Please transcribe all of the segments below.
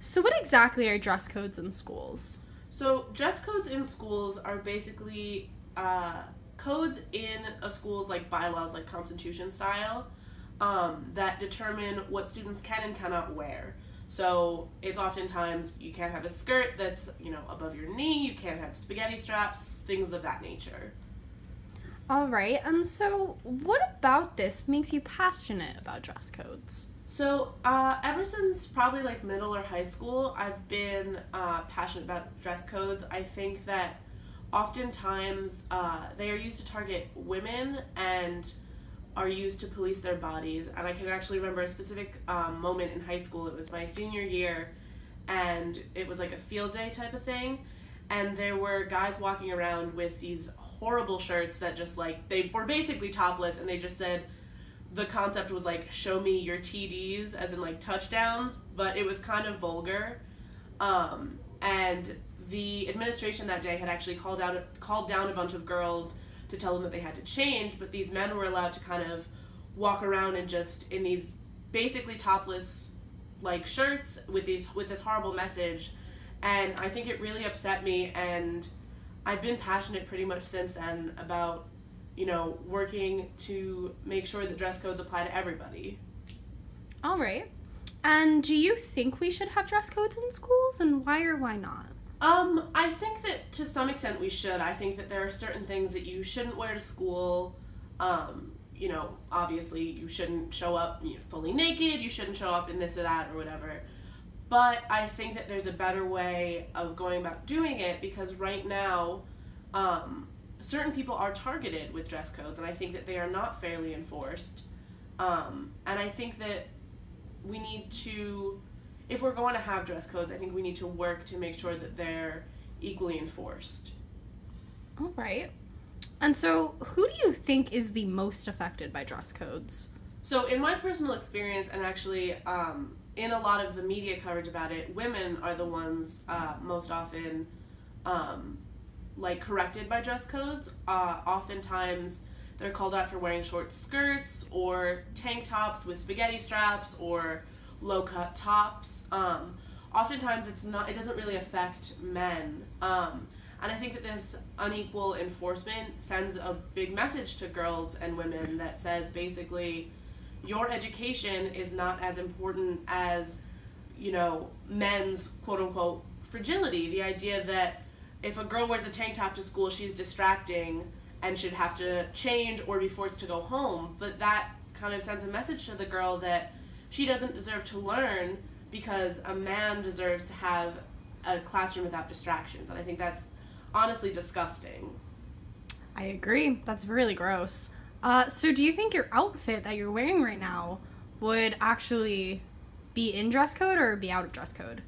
So what exactly are dress codes in schools? So, dress codes in schools are basically codes in a school's like bylaws, like constitution style, that determine what students can and cannot wear. So it's oftentimes you can't have a skirt that's above your knee. You can't have spaghetti straps, things of that nature. All right, and so what about this makes you passionate about dress codes? So, ever since probably like middle or high school, I've been passionate about dress codes. I think that oftentimes they are used to target women and are used to police their bodies. And I can actually remember a specific moment in high school. It was my senior year, and it was like a field day type of thing. And there were guys walking around with these horrible shirts that just like, they were basically topless, and they just said, the concept was like show me your TDs as in like touchdowns, but it was kind of vulgar. And the administration that day had actually called down a bunch of girls to tell them that they had to change, but these men were allowed to kind of walk around and just in these basically topless like shirts with this horrible message. And I think it really upset me, and I've been passionate pretty much since then about working to make sure that dress codes apply to everybody. All right. And do you think we should have dress codes in schools, and why or why not? I think that to some extent we should. I think that there are certain things that you shouldn't wear to school. Obviously you shouldn't show up fully naked, you shouldn't show up in this or that or whatever. But I think that there's a better way of going about doing it, because right now, certain people are targeted with dress codes, and I think that they are not fairly enforced. And I think that we need to, if we're going to have dress codes, I think we need to work to make sure that they're equally enforced. All right. And so who do you think is the most affected by dress codes? So in my personal experience, and actually in a lot of the media coverage about it, women are the ones most often corrected by dress codes. Oftentimes they're called out for wearing short skirts or tank tops with spaghetti straps or low cut tops. Oftentimes it doesn't really affect men. And I think that this unequal enforcement sends a big message to girls and women that says basically your education is not as important as men's quote unquote fragility. The idea that if a girl wears a tank top to school, she's distracting and should have to change or be forced to go home. But that kind of sends a message to the girl that she doesn't deserve to learn, because a man deserves to have a classroom without distractions. And I think that's honestly disgusting. I agree. That's really gross. So do you think your outfit that you're wearing right now would actually be in dress code or be out of dress code?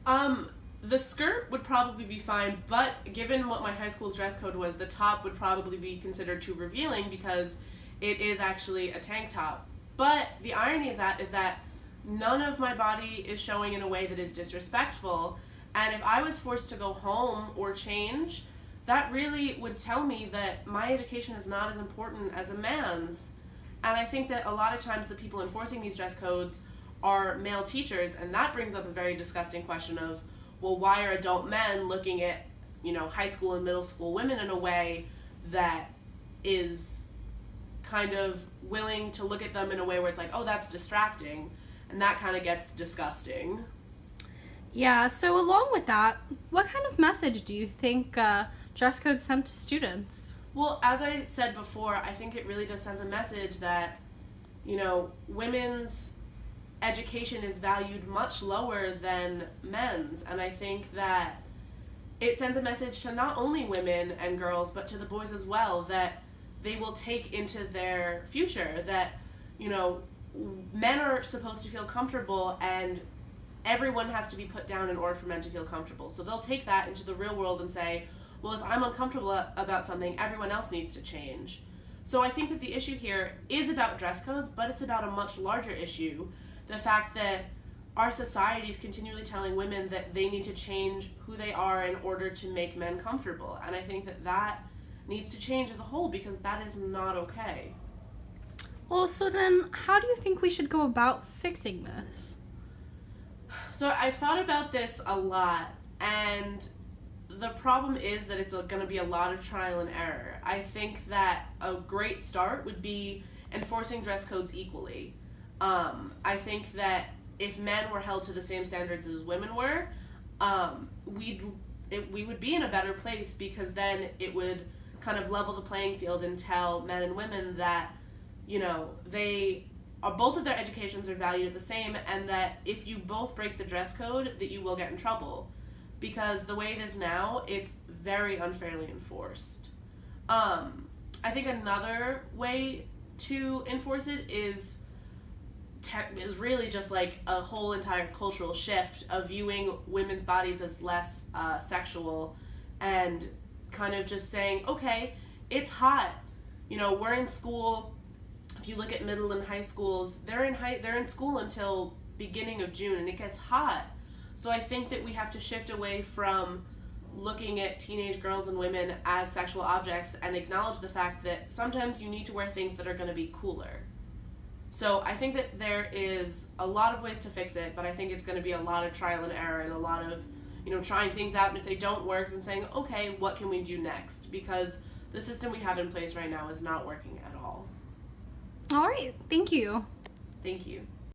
The skirt would probably be fine, but given what my high school's dress code was, the top would probably be considered too revealing because it is actually a tank top. But the irony of that is that none of my body is showing in a way that is disrespectful, and if I was forced to go home or change, that really would tell me that my education is not as important as a man's. And I think that a lot of times the people enforcing these dress codes are male teachers, and that brings up a very disgusting question of, well, why are adult men looking at, high school and middle school women in a way that is kind of willing to look at them in a way where it's like, oh, that's distracting, and that kind of gets disgusting. Yeah, so along with that, what kind of message do you think dress codes send to students? Well, as I said before, I think it really does send the message that, women's education is valued much lower than men's. And I think that it sends a message to not only women and girls, but to the boys as well, that they will take into their future that, men are supposed to feel comfortable, and everyone has to be put down in order for men to feel comfortable. So they'll take that into the real world and say, well, if I'm uncomfortable about something, everyone else needs to change. So I think that the issue here is about dress codes, but it's about a much larger issue. The fact that our society is continually telling women that they need to change who they are in order to make men comfortable. And I think that that needs to change as a whole, because that is not okay. Well, so then how do you think we should go about fixing this? So I've thought about this a lot, and the problem is that it's going to be a lot of trial and error. I think that a great start would be enforcing dress codes equally. I think that if men were held to the same standards as women were, we would be in a better place, because then it would kind of level the playing field and tell men and women that, you know, they are, both of their educations are valued the same, and that if you both break the dress code, that you will get in trouble, because the way it is now, it's very unfairly enforced. I think another way to enforce it is really just like a whole entire cultural shift of viewing women's bodies as less sexual, and kind of just saying, okay, it's hot. You know, we're in school. If you look at middle and high schools, they're in school until beginning of June, and it gets hot. So I think that we have to shift away from looking at teenage girls and women as sexual objects, and acknowledge the fact that sometimes you need to wear things that are going to be cooler. So I think that there is a lot of ways to fix it, but I think it's going to be a lot of trial and error, and a lot of, you know, trying things out, and if they don't work, then saying, okay, what can we do next? Because the system we have in place right now is not working at all. All right, thank you. Thank you.